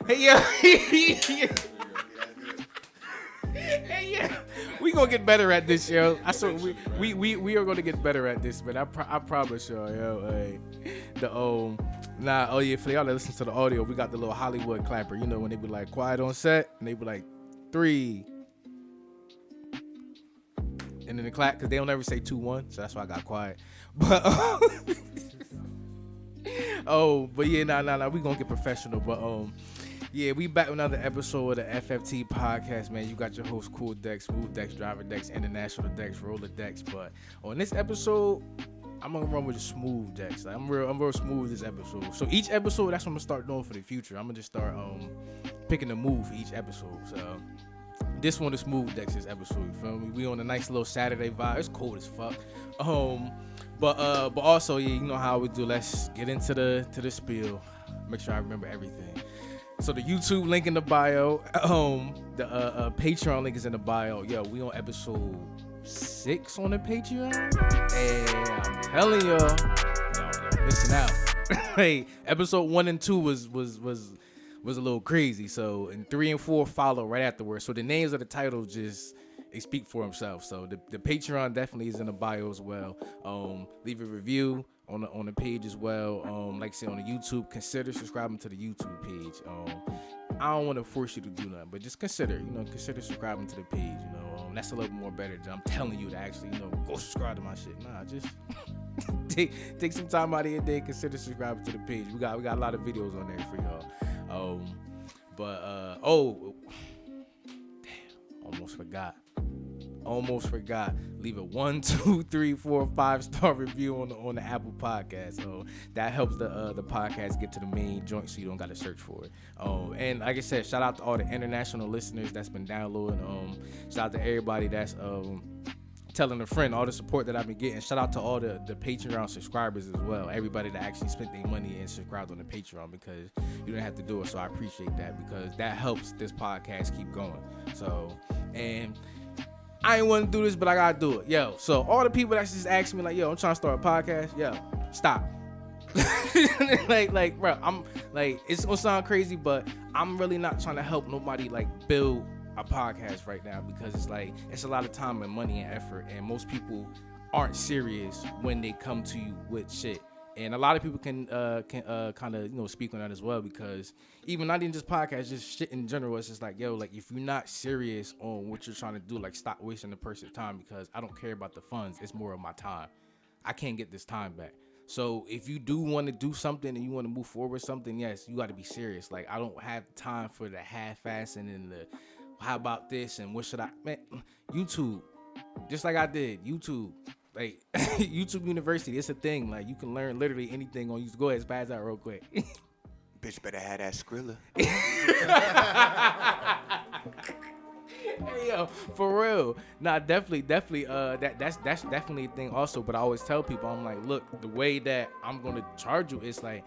Hey, yeah. Hey, yeah. We gonna get better at this, yo. I swear, we are gonna get better at this, man. I promise y'all, yo. Hey, oh yeah, for y'all that listen to the audio, we got the little Hollywood clapper. You know when they be like quiet on set, and they be like 3, and then the clap because they don't ever say 2, 1, so that's why I got quiet. But but yeah, nah, we gonna get professional, but yeah, we back with another episode of the FFT podcast, man. You got your host, Cool Dex, Smooth Dex, Driver Dex, International Dex, Roller Dex. But on this episode, I'm gonna run with the smooth Dex. Like, I'm real smooth this episode. So each episode, that's what I'm gonna start doing for the future. I'm gonna just start picking a move for each episode. So this one is smooth Dex's episode. You feel me? We on a nice little Saturday vibe. It's cold as fuck. But also, yeah, you know how we do. Let's get into the spiel. Make sure I remember everything. So the YouTube link in the bio, the Patreon link is in the bio. Yo, we on episode 6 on the Patreon, and I'm telling y'all missing out. Hey, episode 1 and 2 was a little crazy. So, and 3 and 4 follow right afterwards. So the names of the titles just they speak for themselves. So the Patreon definitely is in the bio as well. Leave a review on the page as well. Like I said, on the YouTube, consider subscribing to the YouTube page. I don't want to force you to do nothing, but just consider subscribing to the page. You know, that's a little more better than I'm telling you to actually, go subscribe to my shit. Nah, just take some time out of your day, consider subscribing to the page. We got a lot of videos on there for y'all. Damn, almost forgot. Leave a 1, 2, 3, 4, 5-star review on the Apple Podcast. So that helps the podcast get to the main joint, so you don't got to search for it. And like I said, shout out to all the international listeners that's been downloading. Shout out to everybody that's telling a friend, all the support that I've been getting. Shout out to all the Patreon subscribers as well. Everybody that actually spent their money and subscribed on the Patreon, because you didn't have to do it. So I appreciate that, because that helps this podcast keep going. So, and I ain't want to do this, but I gotta do it. Yo, so all the people that just ask me like, yo, I'm trying to start a podcast. Yo, stop. like, bro, I'm like, it's gonna sound crazy, but I'm really not trying to help nobody like build a podcast right now, because it's like, it's a lot of time and money and effort, and most people aren't serious when they come to you with shit. And a lot of people can kind of speak on that as well, because even not even just podcasts, just shit in general. It's just like, yo, like if you're not serious on what you're trying to do, like stop wasting the person's time, because I don't care about the funds. It's more of my time. I can't get this time back. So if you do want to do something and you want to move forward with something, yes, you got to be serious. Like I don't have time for the half-assing and the how about this and what should I, man, YouTube, just like I did YouTube. Like YouTube University, it's a thing. Like you can learn literally anything on YouTube. Go ahead, spaz out real quick. Bitch better have that Skrilla. Hey yo, for real. Nah, definitely. That's definitely a thing also. But I always tell people, I'm like, look, the way that I'm gonna charge you is like,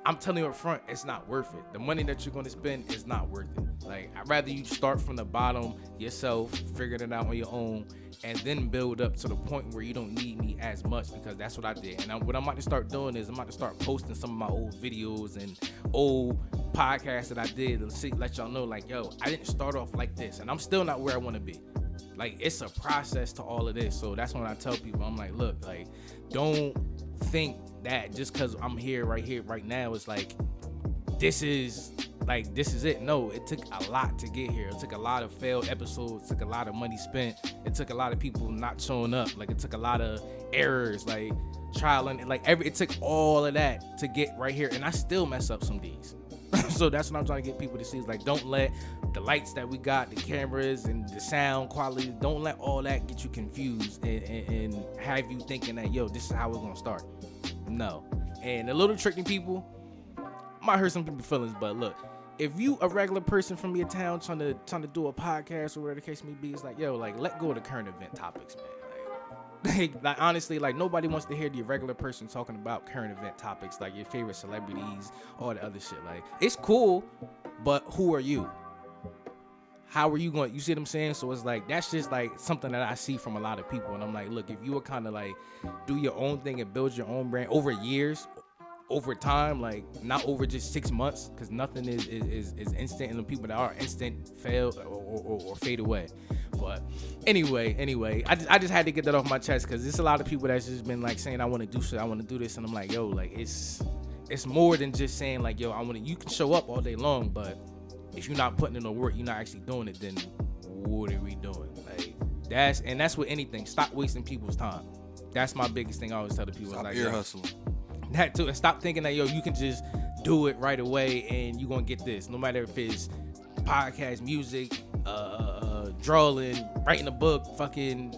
I'm telling you up front, it's not worth it. The money that you're gonna spend is not worth it. Like, I'd rather you start from the bottom yourself, figure it out on your own, and then build up to the point where you don't need me as much, because that's what I did. And what I'm about to start doing is I'm about to start posting some of my old videos and old podcasts that I did to let y'all know, like, yo, I didn't start off like this, and I'm still not where I want to be. Like, it's a process to all of this. So that's when I tell people, I'm like, look, like, don't think that just because I'm right here, right now, it's like, this is it. No, it took a lot to get here. It took a lot of failed episodes. It took a lot of money spent. It took a lot of people not showing up. Like, it took a lot of errors, like trial and like it took all of that to get right here. And I still mess up some days. So that's what I'm trying to get people to see, is like, don't let the lights that we got, the cameras and the sound quality, don't let all that get you confused and have you thinking that, yo, this is how we're gonna start. No. And a little tricking people might hurt some people's feelings, but look, if you a regular person from your town trying to do a podcast or whatever the case may be, it's like, yo, like, let go of the current event topics, man. Like honestly, like, nobody wants to hear the regular person talking about current event topics, like your favorite celebrities, all the other shit. Like, it's cool, but who are you? How are you going? You see what I'm saying? So it's like, that's just like something that I see from a lot of people, and I'm like, look, if you were kind of like do your own thing and build your own brand over years, over time, like not over just 6 months, because nothing is instant, and the people that are instant fail or fade away. But anyway, I just had to get that off my chest, because there's a lot of people that's just been like saying I want to do shit, I want to do this, and I'm like, yo, like it's more than just saying like, yo, I want to. You can show up all day long, but if you're not putting in the work, you're not actually doing it, then what are we doing? Like that's with anything. Stop wasting people's time. That's my biggest thing I always tell the people. Stop like, ear hustling. That too, and stop thinking that, yo, you can just do it right away and you're gonna get this. No matter if it's podcast, music, drawing, writing a book, fucking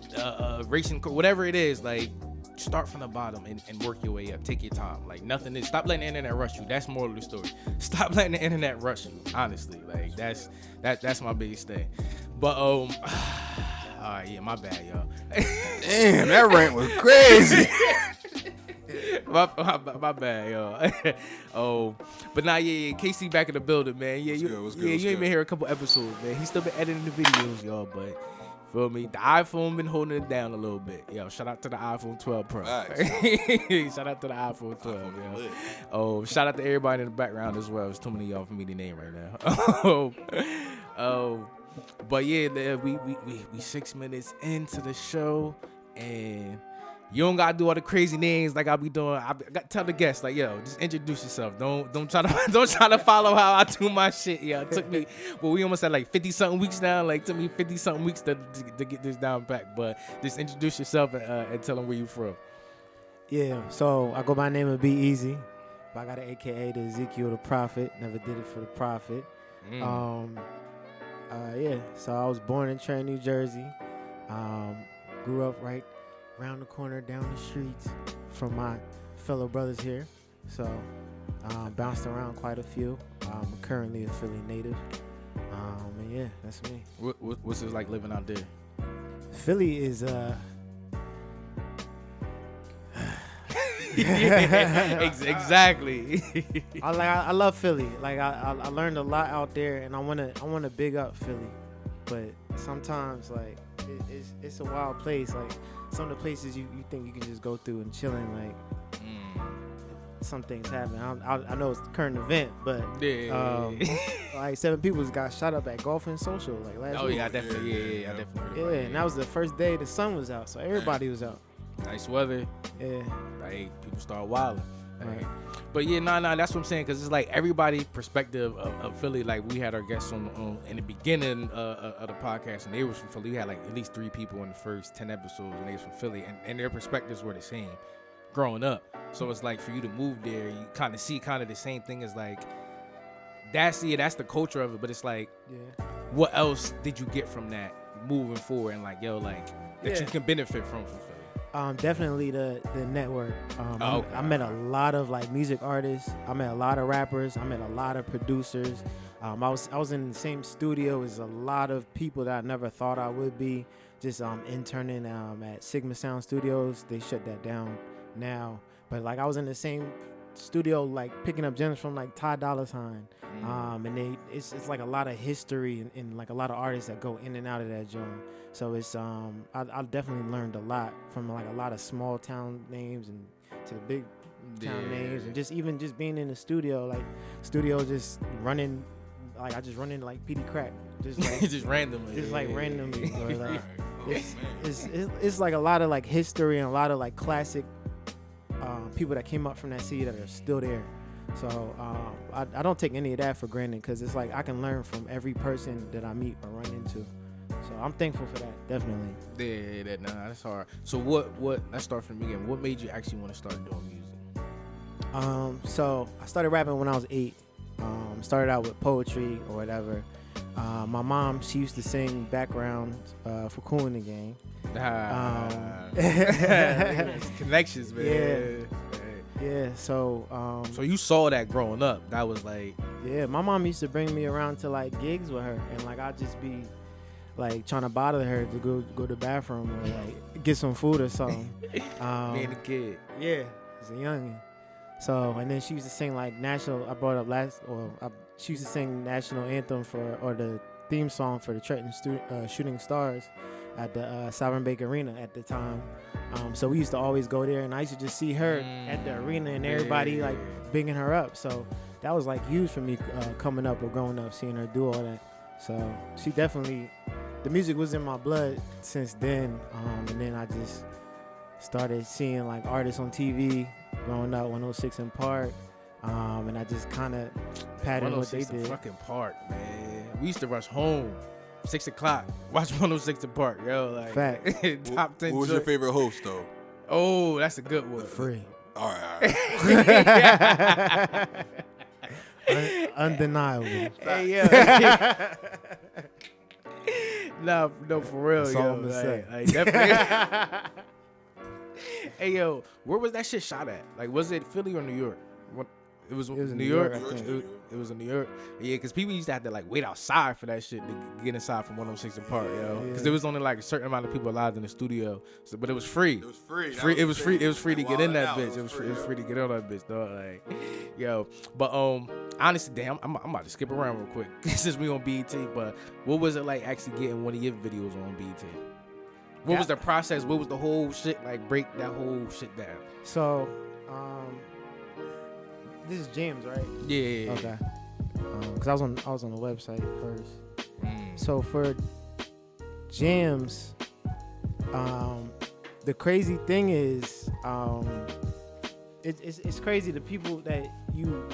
racing, whatever it is, like start from the bottom and work your way up. Take your time. Like nothing is. Stop letting the internet rush you. That's moral of the story. Stop letting the internet rush you. Honestly, like that's my biggest thing. But all right, yeah, my bad, y'all. Damn, that rant was crazy. my bad, y'all. But nah, yeah, KC back in the building, man. Yeah, you ain't been here a couple episodes, man. He still been editing the videos, y'all, but feel me, the iPhone been holding it down a little bit. Yo, shout out to the iPhone 12 Pro. Right. Shout out to the iPhone 12, yo. Oh, shout out to everybody in the background as well. There's too many of y'all for me to name right now. But yeah, we 6 minutes into the show, and you don't gotta do all the crazy names like I be doing. I got tell the guests like, yo, just introduce yourself. Don't try to follow how I do my shit. Yeah, it took me. Well, we almost had like 50 something weeks now. Like, it took me 50 something weeks to get this down back. But just introduce yourself and tell them where you from. Yeah, so I go by the name of Eazzyy, but I got an AKA the Ezekiel the Prophet. Never did it for the profit. Yeah, so I was born in Trenton, New Jersey. Grew up right around the corner, down the streets from my fellow brothers here. So bounced around quite a few. I'm currently a Philly native. And yeah, that's me. What's it like living out there? Philly is Exactly. I love Philly. Like I learned a lot out there, and I wanna big up Philly, but sometimes like it's a wild place. Like some of the places you think you can just go through and chilling, like some things happen. I know it's the current event, but like 7 people got shot up at Golf and Social like last week. I definitely and that was the first day the sun was out, so everybody was out. Nice weather. Yeah. Like people start wilding. Right. But yeah, that's what I'm saying, because it's like everybody's perspective of Philly. Like we had our guests on in the beginning of the podcast, and they was from Philly. We had like at least 3 people in the first 10 episodes, and they was from Philly, and their perspectives were the same growing up. So it's like for you to move there, you kind of see kind of the same thing as like that's the culture of it. But it's like, what else did you get from that moving forward, and like, yo, like that you can benefit from Philly? Definitely the network. I met a lot of like music artists. I met a lot of rappers. I met a lot of producers. I was in the same studio as a lot of people that I never thought I would be. Just interning at Sigma Sound Studios. They shut that down now. But like I was in the same studio, like picking up gems from like Ty Dolla $ign. And it's like a lot of history and like a lot of artists that go in and out of that joint. So it's I definitely learned a lot from like a lot of small town names and to the big town names, and just being in the studio, like just running, like I just run into like PD Crack, just like just randomly, randomly. Or like it's like a lot of like history and a lot of like classic people that came up from that city that are still there. So I don't take any of that for granted, because it's like I can learn from every person that I meet or run into. So I'm thankful for that, definitely. Yeah, that's hard. So what? Let's start from the beginning. What made you actually want to start doing music? So I started rapping when I was 8. Started out with poetry or whatever. My mom, she used to sing background for Kool in the Gang. Connections, man. Yeah. So you saw that growing up. That was like. Yeah, my mom used to bring me around to like gigs with her, and like I'd just be like trying to bother her to go to the bathroom or like get some food or something. Me and the kid. Yeah, as a youngin'. So, and then she used to sing like national. I brought up she used to sing national anthem or the theme song for the Trenton Shooting Stars at the Sovereign Bank Arena at the time. So we used to always go there, and I used to just see her at the arena and everybody like bigging her up. So that was like huge for me coming up or growing up, seeing her do all that. So she definitely, the music was in my blood since then. And then I just started seeing like artists on TV growing up, 106 in Park. And I just kind of patterned what they did. Fucking Park, man. We used to rush home 6 o'clock, watch 106 in Park, yo. Like, fact. Top 10. Who was your favorite host, though? Oh, that's a good one. Free. All right. Undeniable. Hey, yeah. Nah, no, for real, That's yo. all I'm gonna say. Like, definitely. Hey, yo, where was that shit shot at? Like, was it Philly or New York? It was in New York. I think. It was in New York. Yeah, because people used to have to like wait outside for that shit to get inside from 106 in Park, yo. Because there was only like a certain amount of people allowed in the studio, but it was free. It was free. It was free. It was free to get in that bitch. It was free to get on that bitch, dog. Like, yo. But honestly, damn, I'm about to skip around real quick since we on BET. But what was it like actually getting one of your videos on BET? What was the process? What was the whole shit like? Break that whole shit down. So, this is James, right? Yeah. Okay. Cause I was on the website first. So for Jams, the crazy thing is, it's crazy the people that you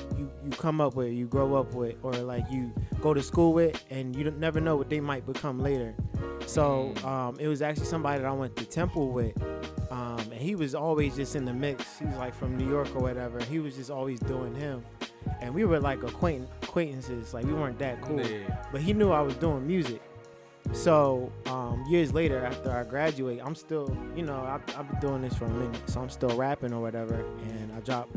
come up with, you grow up with, or like you go to school with, and you never know what they might become later. So it was actually somebody that I went to Temple with. And he was always just in the mix. He was like from New York or whatever. He was just always doing him. And we were like acquaintances. Like we weren't that cool. Yeah. But he knew I was doing music. So years later, after I graduate, I'm still, I've been doing this for a minute. So I'm still rapping or whatever. And I dropped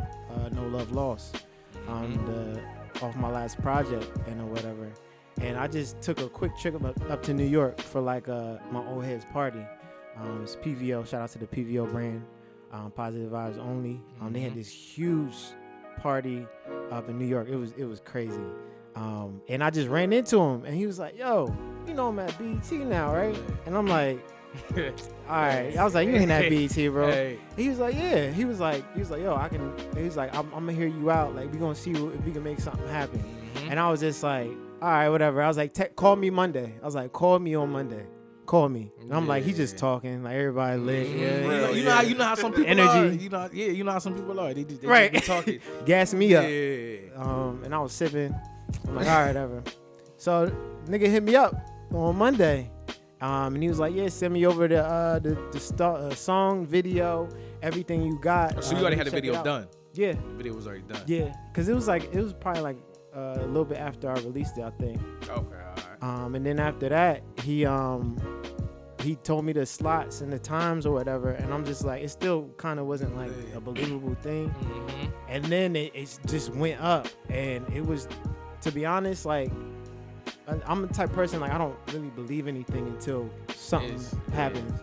No Love Lost off my last project or whatever. And I just took a quick trip up to New York for like my old heads party. It's PVO. Shout out to the PVO brand. Positive Vibes Only. They had this huge party up in New York. It was crazy. And I just ran into him, and he was like, "Yo, I'm at BET now, right?" And I'm like, "All right." I was like, "You ain't at BET, bro." Hey. He was like, "Yeah." He was like, "Yo, I can." He was like, "I'm gonna hear you out. Like, we gonna see if we can make something happen." And I was just like, "All right, whatever." I was like, "Call me Monday." I was like, "Call me on Monday. Call me." And I'm like, he's just talking, like everybody lit. You know how some people energy. are. You know how some people are. They right. Just be talking. Gas me up. Yeah. And I was sipping. I'm like, all right, whatever. So nigga hit me up on Monday. And he was like, yeah, send me over the song, video, everything you got. So you already had the video done? Yeah. The video was already done. Yeah. Cause it was probably like a little bit after I released it, I think. Okay, all right. And then after that, he told me the slots and the times or whatever, and I'm just like, it still kind of wasn't like a believable thing. And then it just went up, and it was, to be honest, like I'm the type of person, like I don't really believe anything until something happens.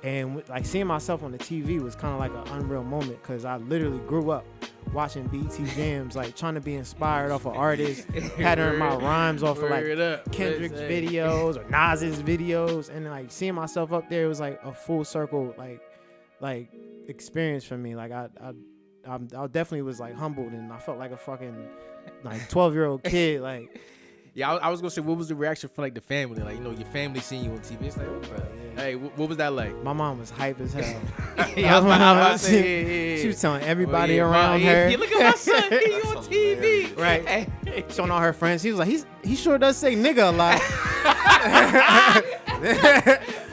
And like seeing myself on the TV was kind of like an unreal moment, because I literally grew up watching BET Jams, like trying to be inspired off of artists, patterning my rhymes off of like Kendrick's videos or Nas's videos, and like seeing myself up there, it was like a full circle like experience for me. Like I definitely was like humbled, and I felt like a fucking like 12-year-old kid. Like, yeah, I was gonna say, what was the reaction for like the family? Like, your family seeing you on TV. It's like, hey, what was that like? My mom was hype as hell. She was telling everybody around her. Yeah, look at my son. He on TV. Right. Showing all her friends. He was like, he sure does say nigga a lot.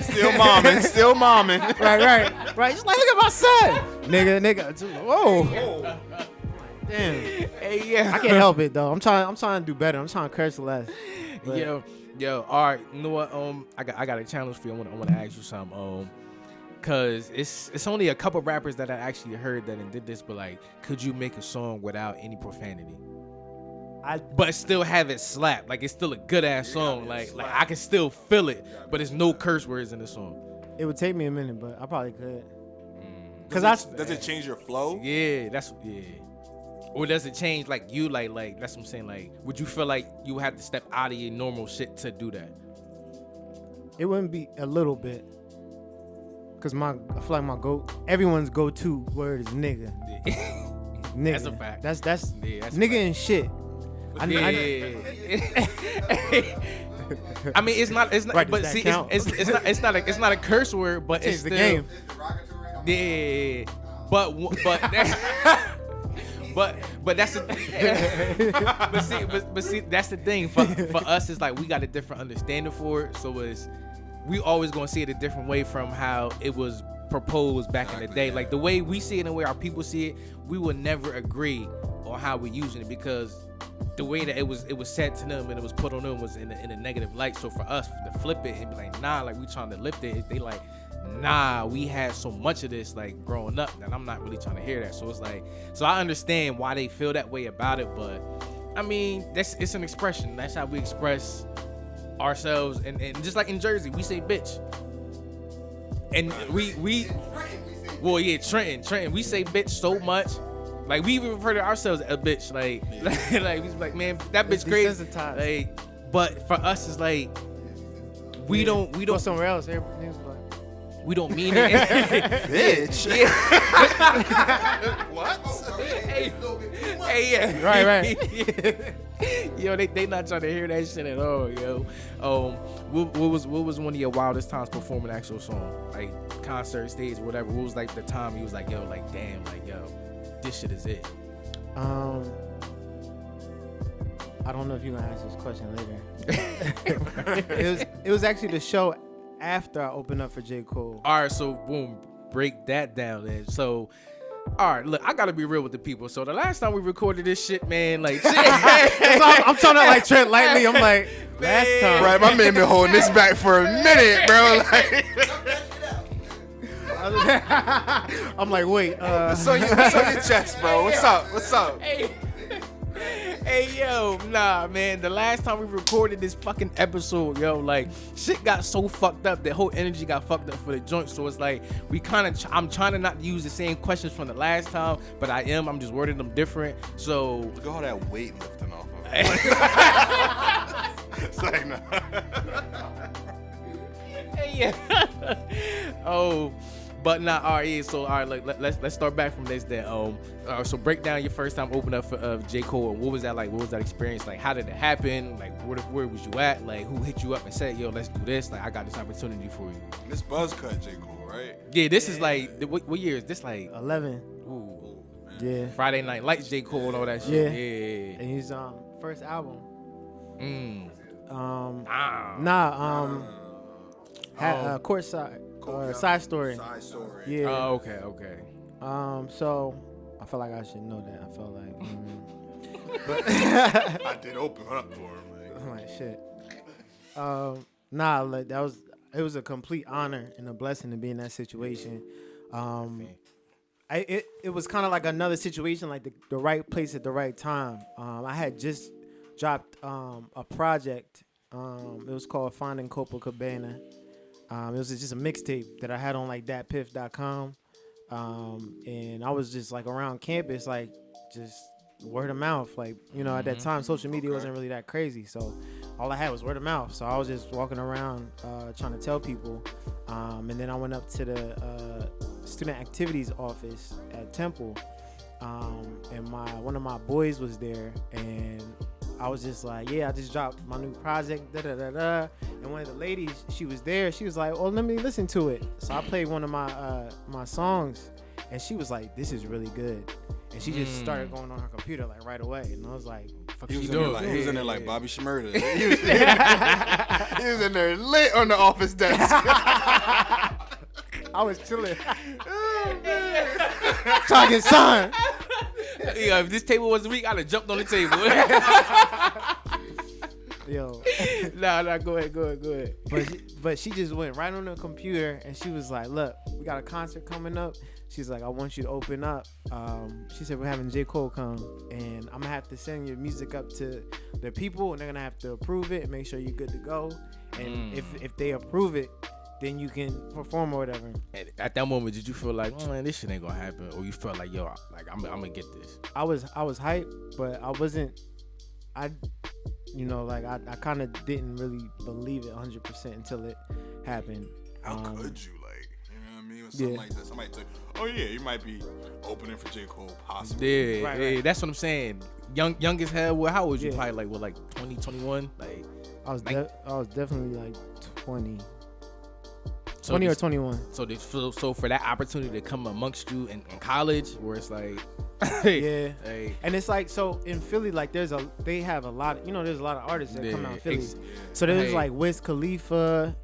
Still momming. Right. Just like, look at my son. Nigga. Whoa. Damn. Hey, yeah. I can't help it though. I'm trying to do better. I'm trying to curse less. But Yo, all right. You know what? I got a challenge for you. I want to ask you something. Cause it's only a couple rappers that I actually heard that did this, but like, could you make a song without any profanity? But still have it slap. Like, it's still a good ass song. Like I can still feel it, but there's no curse words in the song. It would take me a minute, but I probably could. Does it change your flow? Yeah, Or does it change like you like that's what I'm saying? Like, would you feel like you have to step out of your normal shit to do that? It wouldn't be a little bit. Cause I feel like everyone's go-to word is nigga. Nigga. That's a fact. That's nigga and shit. I mean, it's not. Right, but see, it's not a curse word, but it's the still, game. Yeah, but that's the but see that's the thing for us. It's like we got a different understanding for it, so we always gonna see it a different way from how it was proposed back in the day. Like the way we see it and the way our people see it, we will never agree on how we're using it, because the way that it was said to them and it was put on them was in a negative light. So for us to flip it and be like, nah, like we trying to lift it, they like, nah, we had so much of this like growing up that I'm not really trying to hear that. So it's like, so I understand why they feel that way about it, but I mean, it's an expression. That's how we express ourselves, and just like in Jersey, we say bitch. And well, yeah, Trenton, we say bitch so much. Like we even refer to ourselves as a bitch. Like we like, man, that bitch crazy. Like, but for us, it's like we don't go somewhere else. We don't mean it. Bitch. Yeah. What? Hey, yeah. Right. Yo, they not trying to hear that shit at all, yo. What was one of your wildest times performing an actual song, like concert, stage, whatever? What was like the time he was like, yo, like damn, like yo, this shit is it. I don't know if you're gonna ask this question later. it was actually the show after I opened up for J. Cole. All right, so boom, break that down then. So, all right, look, I gotta be real with the people. So the last time we recorded this shit, man, like, shit. I'm talking about like Trent lightly. I'm like, last time. Right, my man been holding this back for a minute, bro. Like, I'm like, wait. what's on your chest, bro? What's up? Hey, yo, nah, man. The last time we recorded this fucking episode, yo, like, shit got so fucked up. The whole energy got fucked up for the joint. So it's like, I'm trying to not use the same questions from the last time, but I'm just wording them different. So. Look at all that weight lifting off of it. It's like, nah. Hey, yeah. Oh. But nah, all right, yeah, so all right, like, let's start back from this then. So break down your first time opening up for J. Cole. What was that like? What was that experience like? How did it happen? Like, where was you at? Like, who hit you up and said, yo, let's do this? Like, I got this opportunity for you. This buzz cut J. Cole, right? Yeah, this is like, what year is this? Like 11. Ooh, yeah. Friday Night Lights, J. Cole and all that shit. Yeah. And his first album. Courtside. Side Story. Yeah. Oh, okay. So I felt like I should know that. I felt like. But I did open up for him. I'm like shit. Like it was a complete honor and a blessing to be in that situation. It was kind of like another situation, like the right place at the right time. I had just dropped a project. It was called Finding Copacabana. It was just a mixtape that I had on like datpiff.com. And I was just like around campus, like just word of mouth. Like, you know, at that time, social media wasn't really that crazy. So all I had was word of mouth. So I was just walking around trying to tell people. And then I went up to the student activities office at Temple. And one of my boys was there, and I was just like, yeah, I just dropped my new project, da-da-da-da. And one of the ladies, she was there. She was like, oh, let me listen to it. So I played one of my songs, and she was like, this is really good. And she just started going on her computer like right away. And I was like, fuck he you was doing? He was in there like Bobby Shmurda. He was in there lit on the office desk. I was chilling. Trying to get signed. Yeah, if this table wasn't weak, I'd have jumped on the table. Yo. Nah, go ahead. But she just went right on the computer, and she was like, look, we got a concert coming up. She's like, I want you to open up. She said, we're having J. Cole come, and I'm going to have to send your music up to the people, and they're going to have to approve it and make sure you're good to go. And if they approve it, then you can perform or whatever. And at that moment, did you feel like, oh man, this shit ain't gonna happen, or you felt like, yo, like I'm gonna get this? I was hyped, but I wasn't. I kind of didn't really believe it 100% until it happened. How could you, like, you know what I or something like that. Somebody took, oh yeah, you might be opening for J. Cole, possibly. Yeah, right. That's what I'm saying. Young as hell. Well, how old was you? Probably like 20, 21? Like I was definitely like 20. 20 or 21. So for that opportunity to come amongst you in college, where it's like, yeah, and it's like, so in Philly, like there's a lot of artists that come out in Philly. So there's like Wiz Khalifa,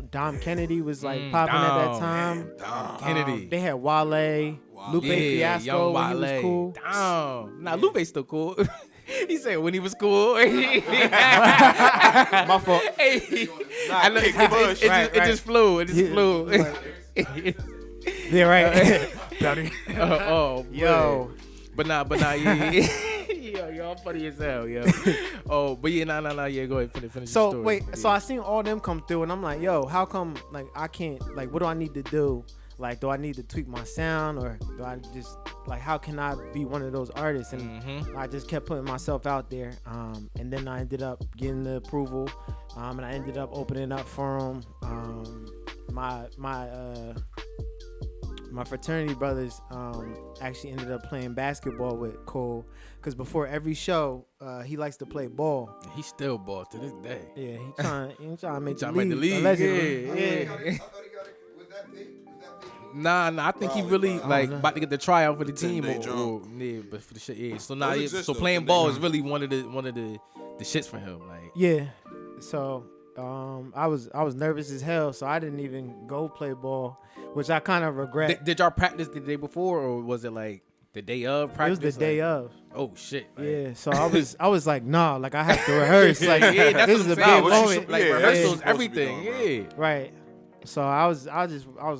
Dom Kennedy was like popping at that time. Dom Kennedy. They had Wale, Lupe Fiasco when he was cool. Nah, Lupe's still cool. He said when he was cool. My fault. It just flew. It just flew. Yeah, right. Yo. But nah, yeah. Yo, y'all funny as hell, yo. Oh, but yeah, nah, yeah, go ahead, finish so, the story. Wait, so I seen all them come through, and I'm like, yo, how come, like, I can't, like, what do I need to do? Like, do I need to tweak my sound, or do I just, like, how can I be one of those artists? And I just kept putting myself out there, and then I ended up getting the approval, and I ended up opening up for them. My fraternity brothers actually ended up playing basketball with Cole, because before every show, he likes to play ball. He still ball to this day. Yeah, he trying to make the league. Yeah. I thought he got it. Was that fake? Nah, I think he really about to get the tryout for the team. But for the shit, yeah. So so playing ball is really one of the shits for him. Like, yeah. So I was nervous as hell, so I didn't even go play ball, which I kind of regret. Did y'all practice the day before, or was it like the day of practice? It was the day of. Oh shit! Like, yeah, so I was like, nah, like I have to rehearse. Like, yeah, this is a big moment. Like rehearsals, everything. Yeah, right. So I was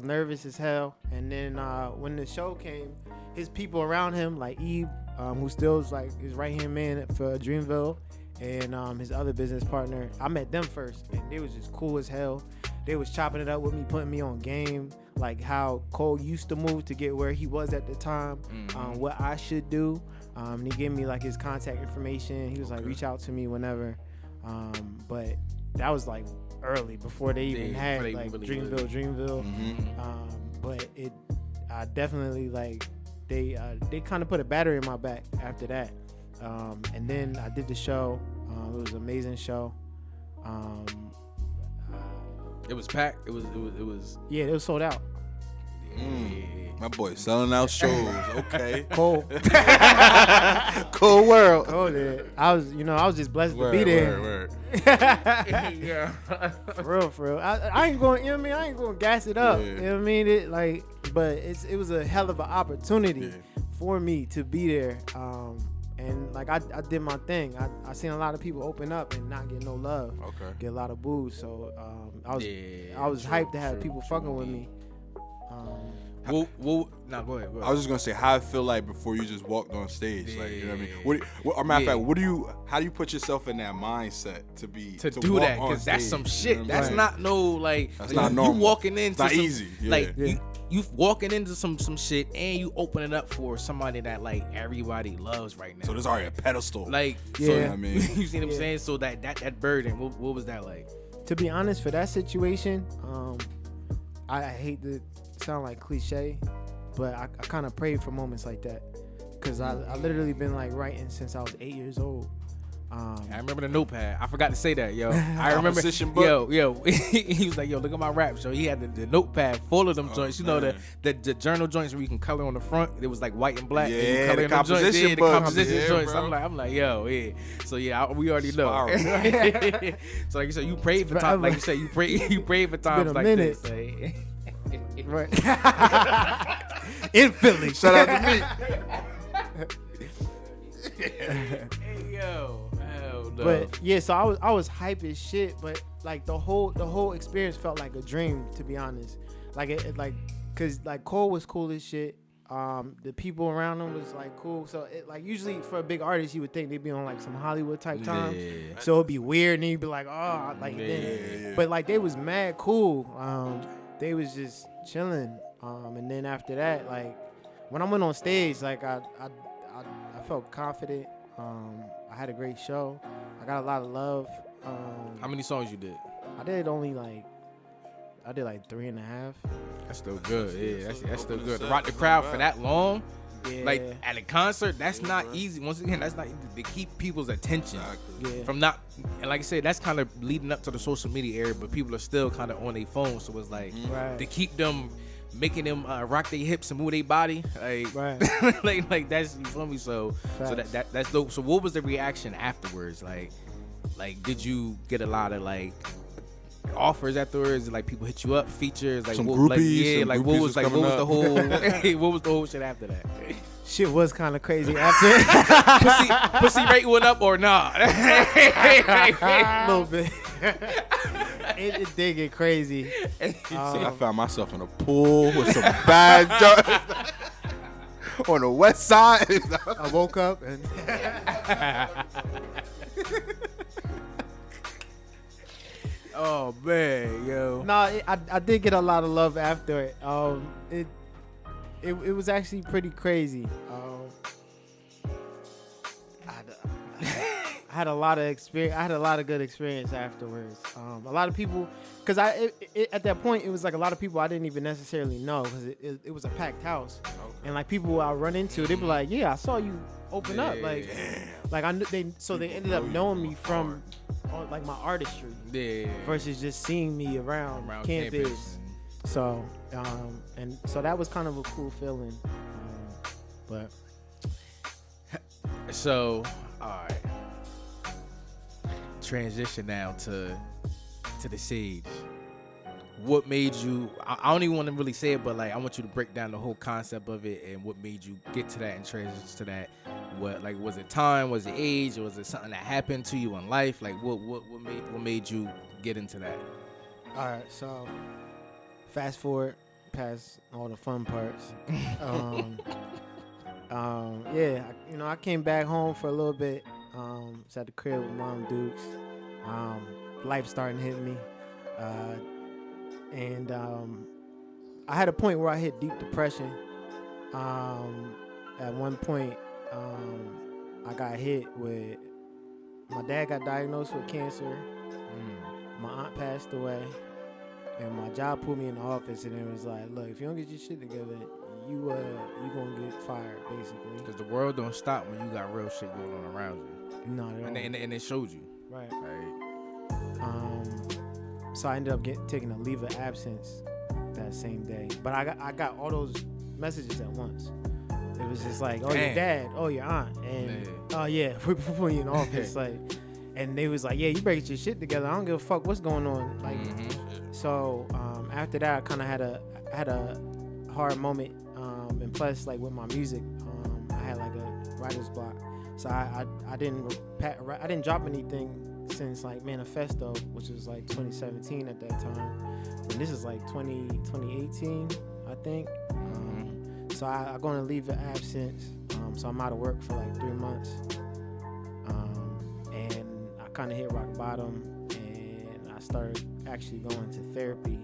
nervous as hell, and then when the show came, his people around him, like Eazzyy, who still is like his right hand man for Dreamville, and his other business partner, I met them first, and they was just cool as hell. They was chopping it up with me, putting me on game, like how Cole used to move to get where he was at the time, what I should do. And he gave me like his contact information. He was like, reach out to me whenever. But that was like early, before they even had like really Dreamville. But I definitely like, they kind of put a battery in my back after that. And then I did the show. It was an amazing show. It was packed. It was. Yeah, it was sold out. My boy selling out shows. Okay. Cool. Cool world. Oh, yeah. I was just blessed to be there. Word. Yeah. For real. I ain't going, you know what I mean? I ain't going to gas it up. Yeah. You know what I mean? But it was a hell of an opportunity for me to be there. And like I did my thing. I seen a lot of people open up and not get no love. Okay. Get a lot of boos. So I was hyped to have people fucking with me. Go ahead. I was just gonna say how I feel like before you just walked on stage, like, you know what I mean. How do you put yourself in that mindset to do that? Because that's some shit. You know that's not that's not normal. You walking into it's not easy. Yeah. You walking into some shit, and you open it up for somebody that like everybody loves right now. So there's already a pedestal. Like, so, you know what I mean, you see what I'm saying? So that burden, what was that like? To be honest, for that situation, I hate to sound like cliche, but I kind of prayed for moments like that, because I literally been like writing since I was 8 years old. I remember the notepad. I forgot to say that, yo. I remember, yo. He was like, yo, look at my rap show. He had the notepad full of them joints. You know, the journal joints where you can color on the front. It was like white and black. Yeah, and the composition books. The composition joints. Bro. I'm like, yo, yeah. So yeah, we already know. So like you said, you prayed for times. Like you said, you prayed for times like this. Like, right. In Philly. Shout out to me. Hey, yo. No. But yeah, so I was hype as shit, but like the whole experience felt like a dream, to be honest. Like cause like Cole was cool as shit. The people around him was like cool. So it, like usually for a big artist, you would think they'd be on like some Hollywood type time. Yeah. So it'd be weird, and you'd be like, oh, like then. But like they was mad cool. They was just chilling. And then after that, like when I went on stage, like I felt confident. I had a great show. I got a lot of love. How many songs you did? I did like 3.5. That's still good. Yeah, that's still good. To rock the crowd for that long, like at a concert, that's not easy. Once again, that's not easy to keep people's attention from not. And like I said, that's kind of leading up to the social media era, but people are still kind of on their phones. So it's like to keep them, making them rock their hips and move their body, like like that's, you feel me? So that's dope. So what was the reaction afterwards? Like did you get a lot of like offers afterwards? Like people hit you up, features, like some what, groupies, like what was the whole what was the whole shit after that? Shit was kind of crazy after. pussy rate went up or not? A little bit. It did get crazy. I found myself in a pool with some bad drugs on the west side. I woke up and oh man, yo. no, I did get a lot of love after it. It was actually pretty crazy. I had a lot of experience. I had a lot of good experience afterwards. A lot of people, because at that point it was like a lot of people I didn't even necessarily know, because it was a packed house, and like people I run into, they'd be like, "Yeah, I saw you open up." Like I knew they ended up knowing me from like my artistry, versus just seeing me around campus. So and so that was kind of a cool feeling. But so all right. Transition now to the Siege. What made you? I don't even want to really say it, but like I want you to break down the whole concept of it and what made you get to that and transition to that. What, like, was it time? Was it age? Or was it something that happened to you in life? Like what made you get into that? All right, so fast forward past all the fun parts. I came back home for a little bit. Was at the crib with Mom Dukes. Life starting to hit me. And I had a point where I hit deep depression. At one point, I got hit with, my dad got diagnosed with cancer. My aunt passed away. And my job put me in the office, and it was like, look, if you don't get your shit together, you gonna get fired, basically. Because the world don't stop when you got real shit going on around you. No, and it showed you. Right. So I ended up taking a leave of absence that same day. But I got all those messages at once. It was just like, oh, your dad, oh, your aunt, and oh yeah, we're putting you in the office, like, and they was like, yeah, you better get your shit together. I don't give a fuck what's going on, like. So after that, I kind of had a hard moment, and plus, like with my music, I had like a writer's block. So I didn't drop anything since like Manifesto, which was like 2017 at that time, and this is like 2018, I think. So I go on a leave of absence. So I'm out of work for like 3 months, and I kind of hit rock bottom, and I started actually going to therapy,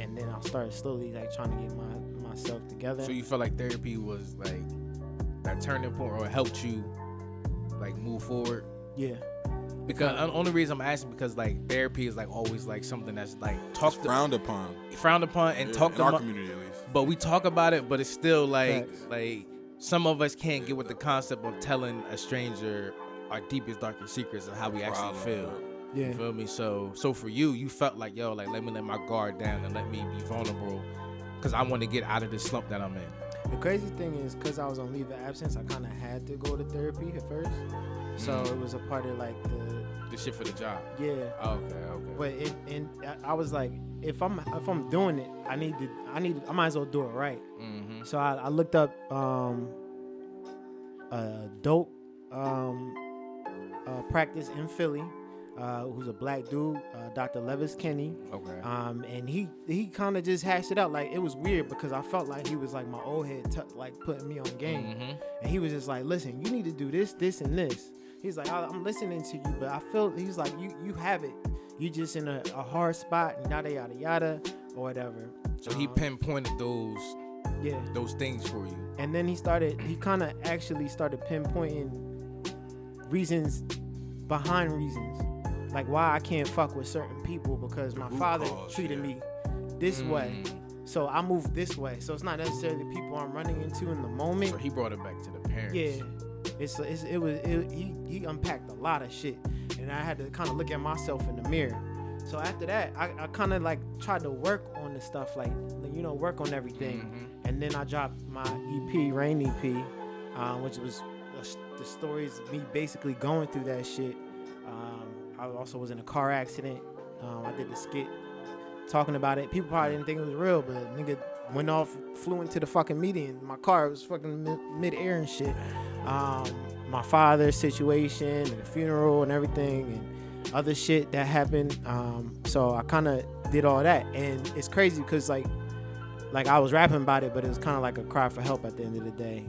and then I started slowly like trying to get myself together. So you felt like therapy was like that turning point, or it helped you like move forward? Yeah. Because the only reason I'm asking, because like therapy is like always like something that's like frowned upon and talked in our about, community at least. But we talk about it, but it's still like some of us can't get with the concept of telling a stranger our deepest, darkest secrets of how we actually feel. Yeah. You feel me? So for you felt like, yo, like let me let my guard down and let me be vulnerable, because I want to get out of this slump that I'm in. The crazy thing is, because I was on leave of absence, I kind of had to go to therapy at first. So it was a part of like the shit for the job. Yeah. Okay. But I was like, if I'm doing it, I might as well do it right. Mm-hmm. So I looked up a dope practice in Philly, who's a black dude, Dr. Levis Kenny. Okay. And he kind of just hashed it out. Like, it was weird because I felt like he was like my old head, like putting me on game. Mm-hmm. And he was just like, listen, you need to do this, this, and this. He's like, I'm listening to you, but I feel, he's like, you have it. You just in a hard spot, yada, yada, yada, or whatever. So he pinpointed those things for you. And then he kind of actually started pinpointing reasons behind reasons. Like why I can't fuck with certain people, because my father treated me this way. So I moved this way. So it's not necessarily the people I'm running into in the moment. So he brought it back to the parents. Yeah. He unpacked a lot of shit. And I had to kind of look at myself in the mirror. So after that, I kind of like tried to work on the stuff, like, you know, work on everything. And then I dropped my EP, Rain EP, which was the stories of me basically going through that shit. I also was in a car accident. I did the skit talking about it. People probably didn't think it was real, but nigga went off, flew into the fucking meeting. My car was fucking mid-air and shit. My father's situation and the funeral and everything and other shit that happened. So I kind of did all that, and it's crazy because like I was rapping about it, but it was kind of like a cry for help at the end of the day.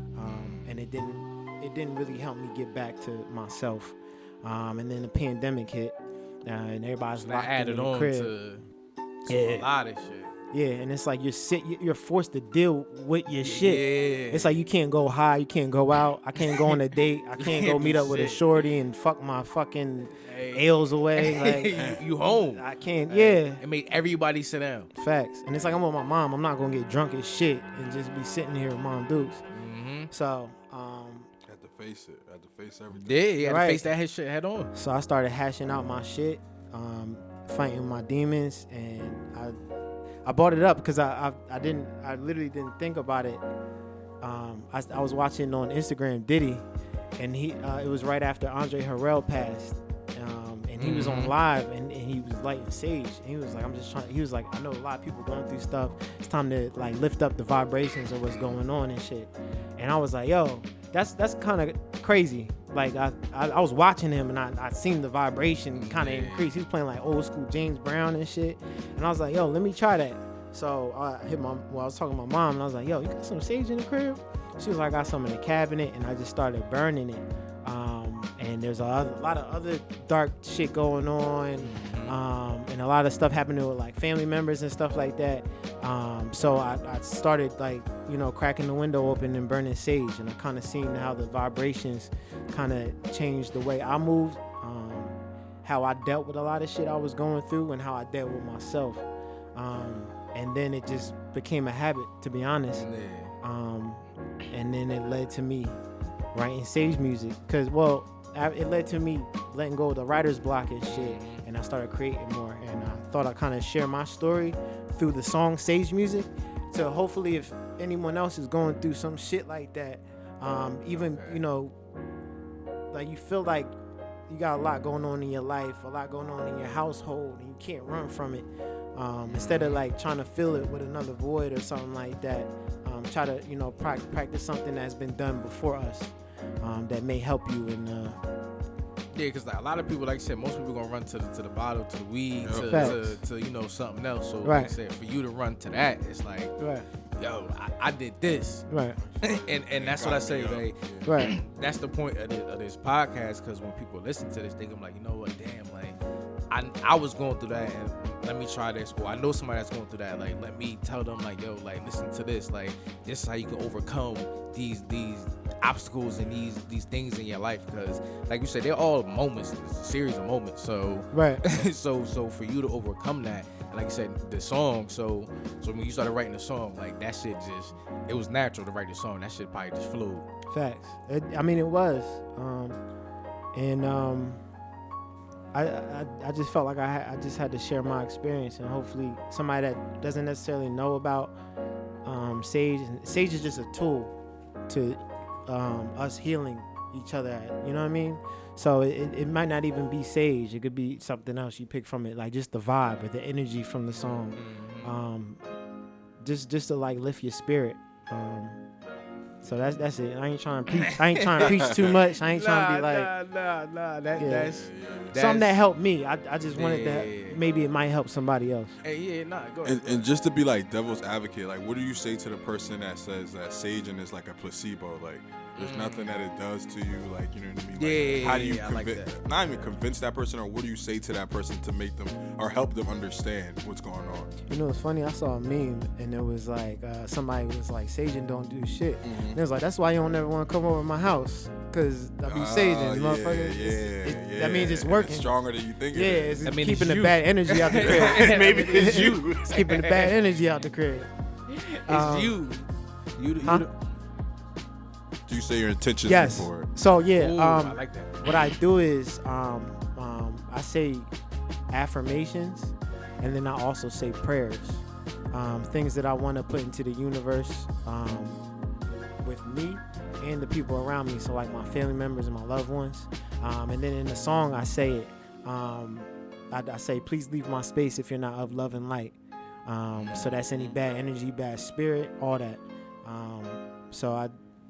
And it didn't really help me get back to myself. And then the pandemic hit, and everybody's locked in the crib. To a lot of shit. Yeah, and it's like you're forced to deal with your shit. Yeah. It's like you can't go high, you can't go out. I can't go on a date. I can't go meet up with a shorty and fuck my fucking ales away. Like you home. I can't. Yeah. It made everybody sit down. Facts. And it's like I'm with my mom. I'm not gonna get drunk as shit and just be sitting here with Mom Dukes. So had to face it. Had to face everything. Yeah, you had to face that shit head on. So I started hashing out my shit, fighting my demons, and I brought it up because I literally didn't think about it. I was watching on Instagram Diddy, and it was right after Andre Harrell passed, and he was on live and he was lighting sage, and he was like, I know a lot of people going through stuff. It's time to like lift up the vibrations of what's going on and shit. And I was like, yo, that's kind of crazy. Like I was watching him and I seen the vibration kind of increase. He was playing like old school James Brown and shit. And I was like, yo, let me try that. So I was talking to my mom and I was like, yo, you got some sage in the crib? She was like, I got some in the cabinet, and I just started burning it. And there's a lot of other dark shit going on. And a lot of stuff happening with like family members and stuff like that. So I started like, you know, cracking the window open and burning sage, and I kind of seen how the vibrations kind of changed the way I moved, how I dealt with a lot of shit I was going through, and how I dealt with myself. And then it just became a habit, to be honest. And then it led to me writing sage music, because it led to me letting go of the writer's block and shit, and I started creating more. And I thought I'd kind of share my story through the song Sage Music, to hopefully if anyone else is going through some shit like that, even, you know, like you feel like you got a lot going on in your life, a lot going on in your household, and you can't run from it. Instead of like trying to fill it with another void or something like that, try to, you know, practice something that's been done before us, that may help you in because like a lot of people, like I said, most people gonna run to the bottle, to the weed, to you know, something else. So like I said, for you to run to that, it's like, yo, I did this, and that's what I say, like, that's the point of this podcast, because when people listen to this, they gonna be like, you know what, damn, like I was going through that, and let me try this, or I know somebody that's going through that, like, let me tell them, like, yo, like, listen to this, like, this is how you can overcome these obstacles and these things in your life, because like you said, they're all moments, it's a series of moments, so so for you to overcome that, and like you said, the song, so when you started writing the song, like, that shit just, it was natural to write the song, that shit probably just flew. Facts. I mean, it was, I just felt like I just had to share my experience, and hopefully somebody that doesn't necessarily know about sage. Sage is just a tool to us healing each other, you know what I mean? So it might not even be sage, it could be something else you pick from it, like just the vibe or the energy from the song, just to like lift your spirit. So that's it. I ain't trying to preach too much. I ain't trying to be like that's something that helped me. I just wanted that maybe it might help somebody else. Go ahead. And just to be like devil's advocate, like, what do you say to the person that says that saging is like a placebo? Like, there's nothing that it does to you, like, you know what I mean? Like, how do you not even convince that person, or what do you say to that person to make them or help them understand what's going on? You know, it's funny, I saw a meme and it was like somebody was like, saging don't do shit. And it was like, that's why you don't ever want to come over to my house, because I be saging, motherfucker. That means it's working. It's stronger than you think. Yeah, it's keeping the bad energy out the crib. Maybe it's you. It's keeping the bad energy out the crib. It's you. Do you say your intentions before it? So yeah, Ooh, I like that. What I do is I say affirmations, and then I also say prayers, things that I want to put into the universe with me and the people around me. So like my family members and my loved ones. And then in the song I say it. I say, please leave my space if you're not of love and light. So that's any bad energy, bad spirit, all that.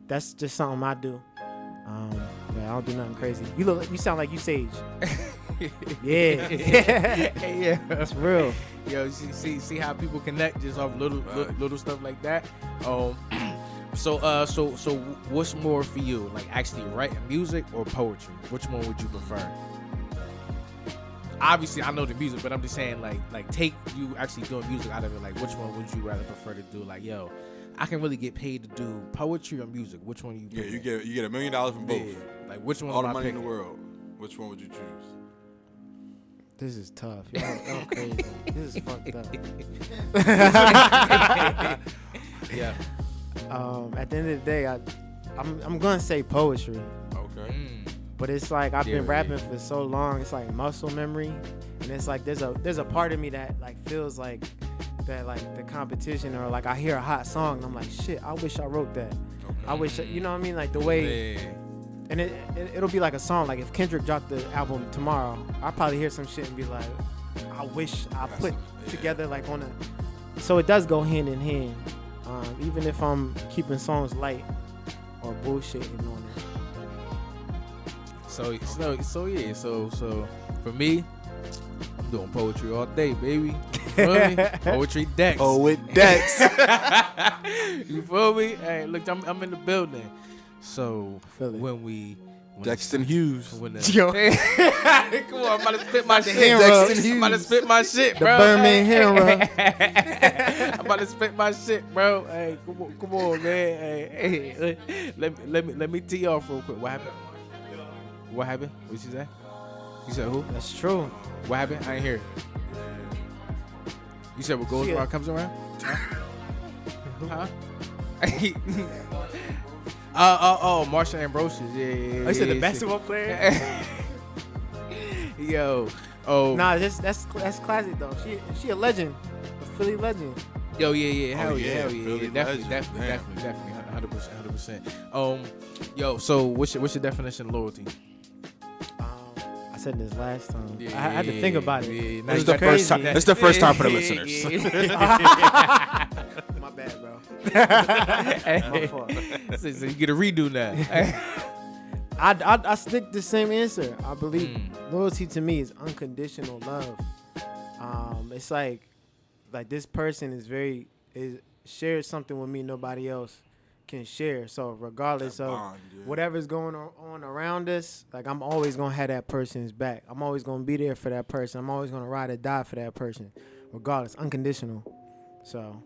That's just something I do. But I don't do nothing crazy. You sound like you sage. Yeah. Yeah, that's real. Yo, see how people connect just off little stuff like that. So what's more for you? Like actually writing music or poetry? Which one would you prefer? Obviously, I know the music, but I'm just saying, like take you actually doing music out of it. Like, which one would you rather prefer to do? Like, yo, I can really get paid to do poetry or music. Which one you? Yeah, you get $1 million from both. Yeah. Like, which one? All the money in the world. Which one would you choose? This is tough. Y'all crazy. This is fucked up. Yeah. At the end of the day, I'm gonna say poetry. Okay. But it's like I've been rapping for so long. It's like muscle memory, and it's like there's a part of me that like feels like that, like the competition, or like I hear a hot song and I'm like, shit, I wish I wrote that. Okay. I wish, you know what I mean, like the way. Yeah. And it'll be like a song. Like if Kendrick dropped the album tomorrow, I'll probably hear some shit and be like, I wish I put together like on a. So it does go hand in hand, even if I'm keeping songs light or bullshitting on it. So for me, I'm doing poetry all day, baby. You feel me? Poetry Dex. Poet Dex. You feel me? Hey, look, I'm in the building. So when Dexton Hughes. Come on, I'm about to spit my shit. I'm about to spit my shit, bro. The Birdman hand I'm about to spit my shit, bro. Hey, come on, man. Hey, let me tee off real quick. What happened? What did she say? You said who? That's true. What happened? I ain't hear it. You said what goes around comes around? Huh? Marsha Ambrosius. Yeah. Oh, you said the basketball player? Yo. Nah, that's classic though. She a legend, a Philly legend. Yo, yeah. Hell yeah. Definitely, 100%. Yo, so what's your definition of loyalty? I said this last time. I had to think about it. Yeah, it's the first time. It's the first time for the listeners. My bad, bro. My fault. So you get a redo now. I stick the same answer. I believe loyalty to me is unconditional love. It's like this person shares something with me nobody else can share. So regardless of whatever's going on around us, like I'm always gonna have that person's back. I'm always gonna be there for that person. I'm always gonna ride or die for that person, regardless, unconditional. So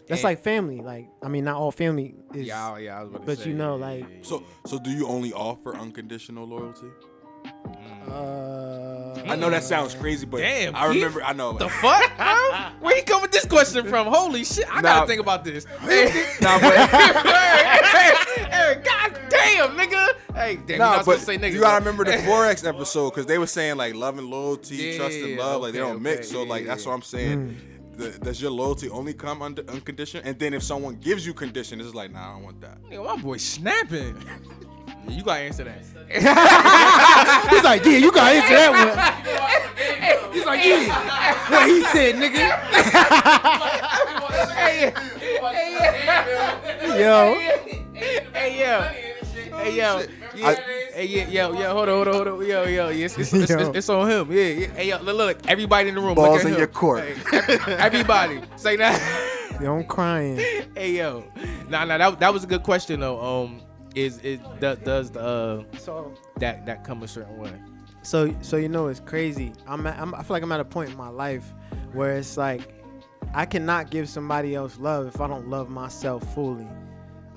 that's like family. Like I mean, not all family is. Yeah, I was about to but say, you know, like. So do you only offer unconditional loyalty? I know that sounds crazy, but damn, I remember. I know. The fuck, bro? Where you come with this question from? Holy shit! I gotta think about this. Eric, god damn, nigga. Hey, damn, you're not supposed to say nigga. You gotta remember the Forex episode because they were saying like love and loyalty, trust and love, like they don't mix. So like that's what I'm saying. Does your loyalty only come under unconditional? And then if someone gives you condition, it's like, nah, I don't want that. Nigga, my boy snapping. Yeah, you gotta answer that. He's like, yeah, you gotta answer that one. He's like, yeah. What he said, nigga. Hold on. It's on him. Yeah. Hey, yo, look, everybody in the room. Balls in your court. Hey, everybody, say that. Yo, I'm crying. Hey, yo. Nah, that was a good question though. Does that come a certain way? So you know it's crazy. I feel like I'm at a point in my life where it's like I cannot give somebody else love if I don't love myself fully.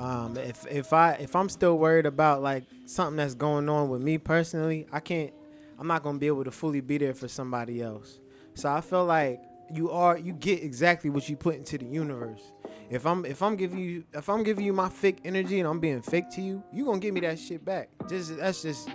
If I'm still worried about like something that's going on with me personally, I'm not gonna be able to fully be there for somebody else. So I feel like you get exactly what you put into the universe. If I'm giving you my fake energy and I'm being fake to you, you gonna give me that shit back. That's just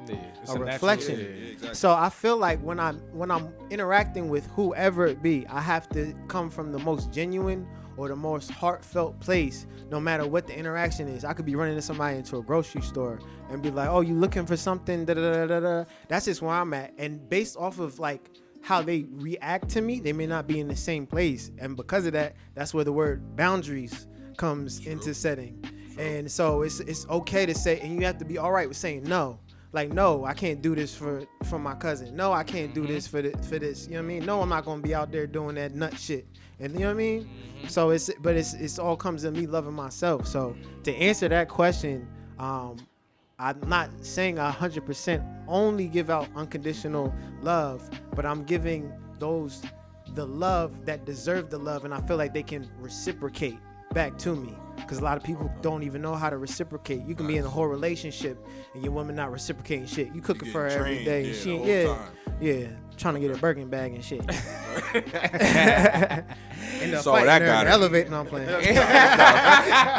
a reflection. Exactly. So I feel like when I'm interacting with whoever it be, I have to come from the most genuine or the most heartfelt place, no matter what the interaction is. I could be running into somebody into a grocery store and be like, "Oh, you looking for something?" Da, da, da, da, da. That's just where I'm at. And based off of like how they react to me, they may not be in the same place. And because of that, that's where the word boundaries comes into setting. And so it's okay to say, and you have to be all right with saying no. Like, no, I can't do this for my cousin. No, I can't do this for this. You know what I mean? No, I'm not gonna be out there doing that nut shit. And you know what I mean? So it's all comes to me loving myself. So to answer that question, I'm not saying 100% only give out unconditional love, but I'm giving those the love that deserve the love, and I feel like they can reciprocate back to me. Because a lot of people don't even know how to reciprocate. You can be in a whole relationship and your woman not reciprocating shit. You cooking for her every day. Yeah, She trying to get a Birkin bag and shit. And the So fight that in got the it. elevator. No, I'm playing.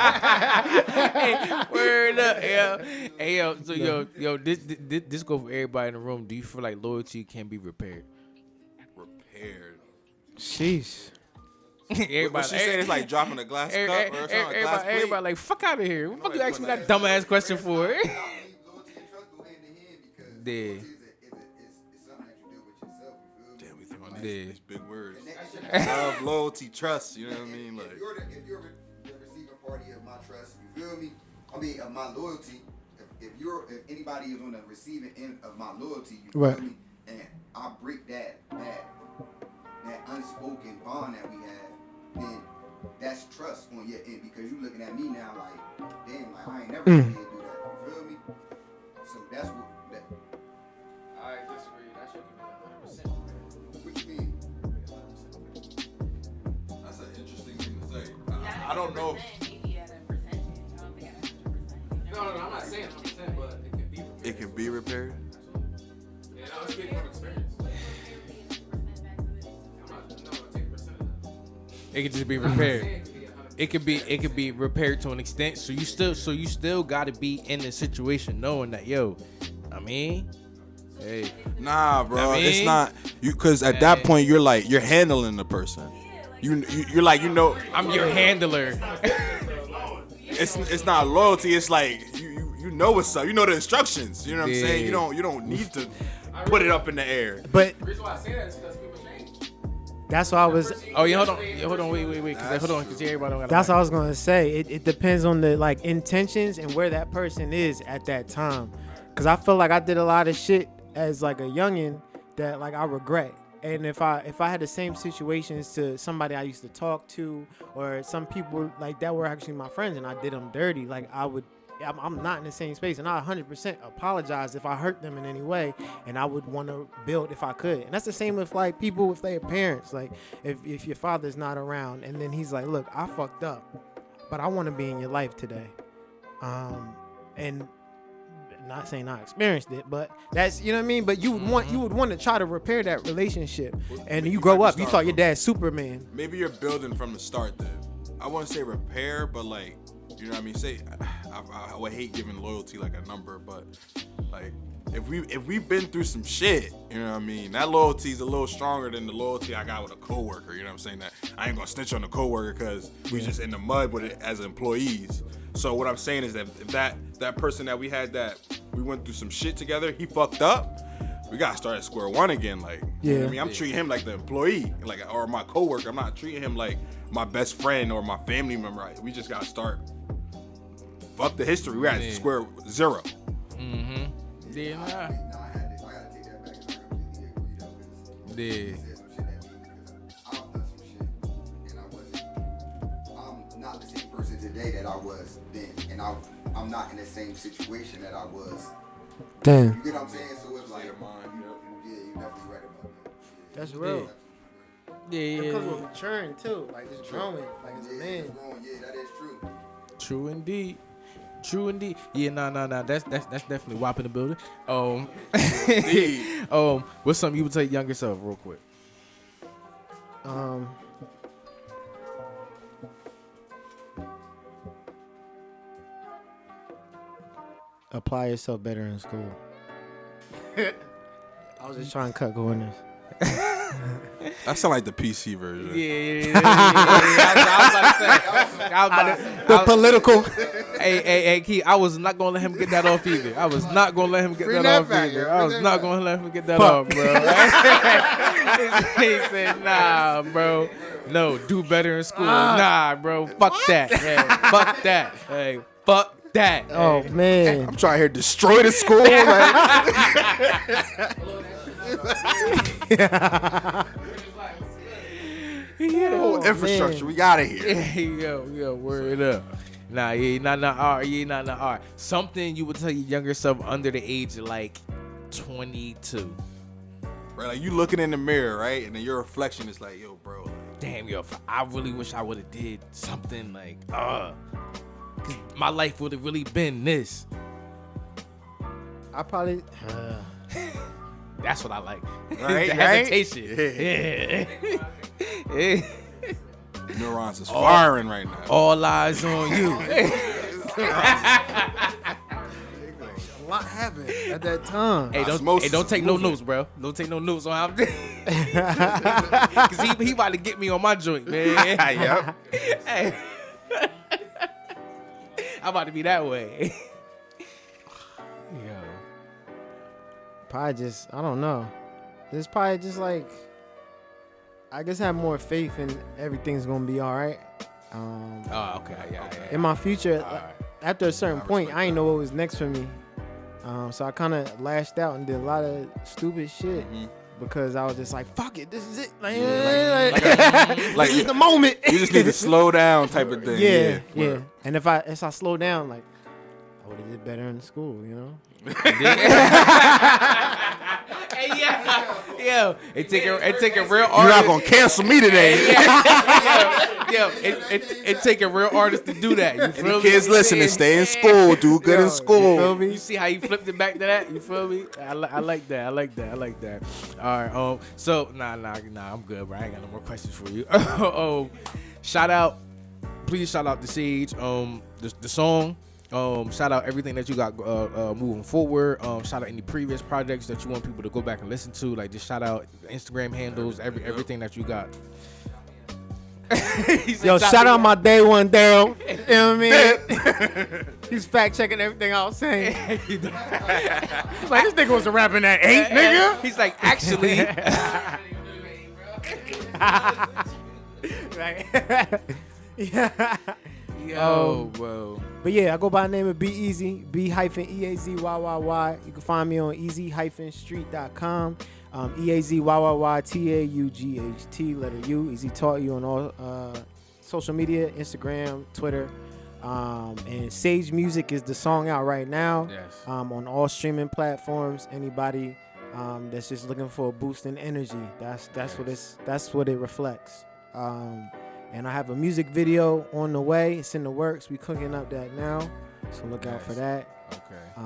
Hey, word up, yo. Hey, yo. So, yo, this go for everybody in the room. Do you feel like loyalty can be repaired? Repaired. Sheesh. Everybody, What she saying is like dropping a glass cup or something, a glass plate? everybody like, fuck out of here. What the fuck you asking me that dumbass question for? Loyalty and trust go hand in hand because Yeah. loyalty is something that you do with yourself. You feel me? Damn, we throwing Yeah. these big words. And that- Love, loyalty, trust. You know what I mean? Like, if you're the receiving party of my trust, you feel me? I mean, of my loyalty. If anybody is on the receiving end of my loyalty, you feel Right. me? And I break that unspoken bond that we have, then that's trust on your end because you looking at me now like, damn, like I ain't never gonna be able to do that. You feel me? So that's what that. I disagree. That should be 100%. What you mean? that's an interesting thing to say. I don't know. Maybe at a percentage. I don't think at 100%. No, I'm not saying 100%, but it can be repaired. It can be repaired. Yeah, no, I'm speaking from experience. It could just be repaired. It could be repaired to an extent. So you still got to be in the situation knowing that, yo, I mean, hey, Nah, bro, I mean, it's not you because at that point you're handling the person. You're like I'm your handler. it's not loyalty. It's like you know what's up. You know the instructions. You know what I'm saying. You don't need to put it up in the air. But The reason why I say that is because people change. that's why I was. Oh yeah, hold on, wait, because everybody don't got. That's what I was gonna say. It depends on the like intentions and where that person is at that time. Cause I feel like I did a lot of shit as like a youngin that like I regret. And if I had the same situations to somebody I used to talk to or some people like that were actually my friends and I did them dirty, like I'm not in the same space, and I 100% apologize if I hurt them in any way, and I would want to build if I could. And that's the same with like people with their parents. Like if your father's not around, and then he's like, "Look, I fucked up, but I want to be in your life today," and not saying I experienced it, but that's, you know what I mean. But you would want to try to repair that relationship, and you grow up. You thought your dad's Superman. Maybe you're building from the start. Then I wouldn't say repair, but like. You know what I mean? Say, I would hate giving loyalty like a number, but like if we've been through some shit, you know what I mean? That loyalty is a little stronger than the loyalty I got with a coworker. You know what I'm saying? That I ain't gonna snitch on the coworker because we just in the mud with it as employees. So what I'm saying is that if that person that we had that we went through some shit together, he fucked up. We gotta start at square one again. Like, you know what I mean? I'm treating him like the employee, like or my coworker. I'm not treating him like my best friend or my family member. We just gotta start. Fuck the history. We got square zero. Mm-hmm. Yeah, nah. I gotta take that back because I completely agree though. Yeah. Said some shit at me because I've done some shit and I'm not the same person today that I was then, and I'm not in the same situation that I was. Damn. You get what I'm saying? So it's like, State of mind, yeah, you're definitely right about that. That's real. Yeah. Because we're maturing too. Like it's growing. Like it's a man. Yeah, that is true. True indeed. True indeed. Yeah, nah. That's definitely WAP in the building. What's something you would tell your younger self, real quick? Apply yourself better in school. I was just trying to cut corners. That sound like the PC version. Yeah. I was about to say. The political. Hey, Key, I was not gonna let him get that off either. I was not gonna let him get Bring that that off back, either. yo. I was Bring not that gonna let him get that off, bro. He said, nah, bro. No, do better in school. Nah, bro. Fuck that. Hey, fuck that. Hey, fuck that. Oh man. I'm trying to destroy the school. The whole infrastructure. man. We got it here. Yo, word up. Nah, all right. Something you would tell your younger self under the age of like 22. Right, like you looking in the mirror, right, and then your reflection is like, yo, bro. Like, Damn, yo, I really wish I would have did something like, 'cause my life would have really been this. I probably. That's what I like. Right, The right? hesitation. Yeah. neurons is firing right now. All eyes on you. A lot happened at that time. Hey, Osmosis don't take is no moving. notes, bro. Don't take no notes on how I'm doing. Cause he about to get me on my joint, man. Yep. Hey. I'm about to be that way. Yo. Probably just, I don't know. It's probably just like, I guess have more faith in everything's gonna be all right. Oh, okay. Yeah. In my future, All right. after a certain point, I didn't know what was next for me. So I kind of lashed out and did a lot of stupid shit because I was just like, fuck it, this is it. Like, Like this is the moment. you just need to slow down, type of thing. Yeah. Word. And if I slow down, like, I would have did better in school, you know? Hey, yo, it take a real artist. You're not gonna cancel me today. It take a real artist to do that. You And feel the me? kids listening, stay in school, do good in You school. feel me? You see how you flipped it back to that? You feel me? I like that. All right. So nah, I'm good, bro. I ain't got no more questions for you. Please shout out to Sage. The song. Shout out everything that you got moving forward. Shout out any previous projects that you want people to go back and listen to. Like, just shout out Instagram handles, everything that you got. Yo, shout out my day one Daryl. You know what I mean? He's fact checking everything I was saying. He's like, this nigga was a rapping at 8, nigga. He's like, actually. Yeah. Yo, bro. But yeah, I go by the name of Eazzyy, B-Eazzyy. You can find me on easy-street.com. Eazzyyytaught, letter U. Easy taught you on all social media, Instagram, Twitter. And Sage Music is the song out right now. Yes. On all streaming platforms. Anybody that's just looking for a boost in energy, that's what it reflects. And I have a music video on the way. It's in the works. We cooking up that now, so look out for that. Okay.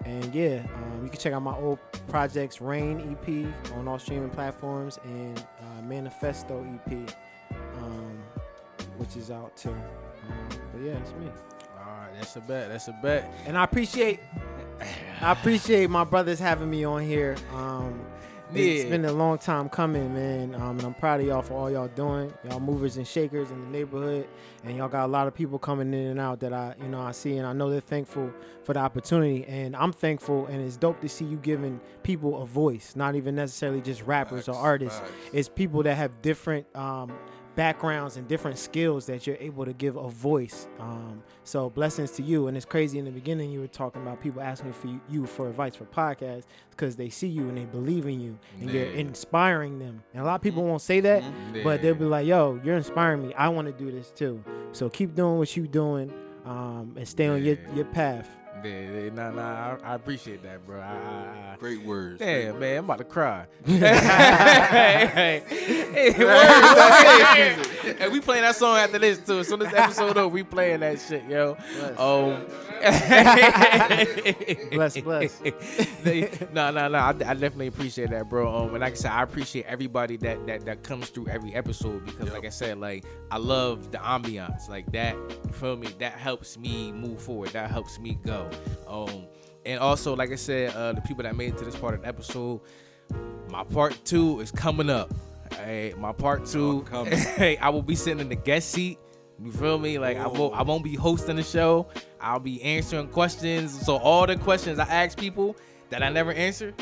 And yeah, you can check out my old projects, Rain EP on all streaming platforms, and Manifesto EP, which is out too. But yeah, it's me. All right, that's a bet. And I appreciate my brothers having me on here. It's been a long time coming, man. And I'm proud of y'all for all y'all doing. Y'all movers and shakers in the neighborhood. And y'all got a lot of people coming in and out that I see. And I know they're thankful for the opportunity. And I'm thankful. And it's dope to see you giving people a voice. Not even necessarily just rappers or artists. It's people that have different backgrounds and different skills that you're able to give a voice. So blessings to you. And it's crazy, in the beginning you were talking about people asking for you for advice for podcasts because they see you and they believe in you and you're inspiring them. And a lot of people won't say that, but they'll be like, yo, you're inspiring me. I want to do this too. So keep doing what you're doing and stay on your path. I appreciate that, bro. Great words. Damn, man, I'm about to cry. And we playing that song after this too. As soon as this episode over, we playing that shit, yo. Bless. No. I definitely appreciate that, bro. And like I said, I appreciate everybody that comes through every episode because, like I said, like I love the ambiance, like that. You feel me? That helps me move forward. That helps me go. And also, like I said, the people that made it to this part of the episode, my part 2 is coming up. Hey, my part 2, hey, I will be sitting in the guest seat. You feel me? Like I won't be hosting the show. I'll be answering questions. So all the questions I ask people that I never answer,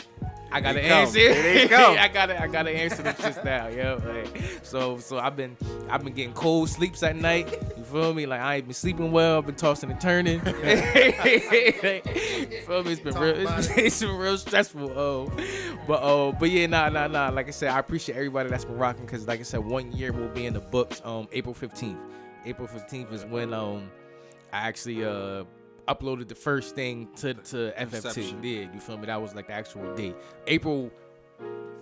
I gotta answer. I gotta answer them just now, yo. Like, so I've been getting cold sleeps at night. You feel me? Like I ain't been sleeping well. I've been tossing and turning. You feel me? It's been real stressful. But yeah, nah. Like I said, I appreciate everybody that's been rocking because, like I said, 1 year will be in the books. April 15th. April 15th is when I actually uploaded the first thing to FFT. Yeah, you feel me? That was like the actual date. April,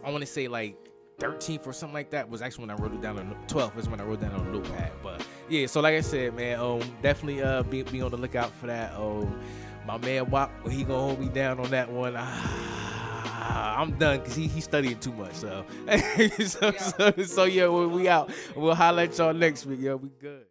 I want to say like 13th or something like that was actually when I wrote it down on 12th is when I wrote that on a notepad. But yeah, so like I said, man, definitely be on the lookout for that. My man Wop, he gonna hold me down on that one. I'm done because he studying too much. So so yeah, we out. We'll holler at y'all next week. Yo, we good.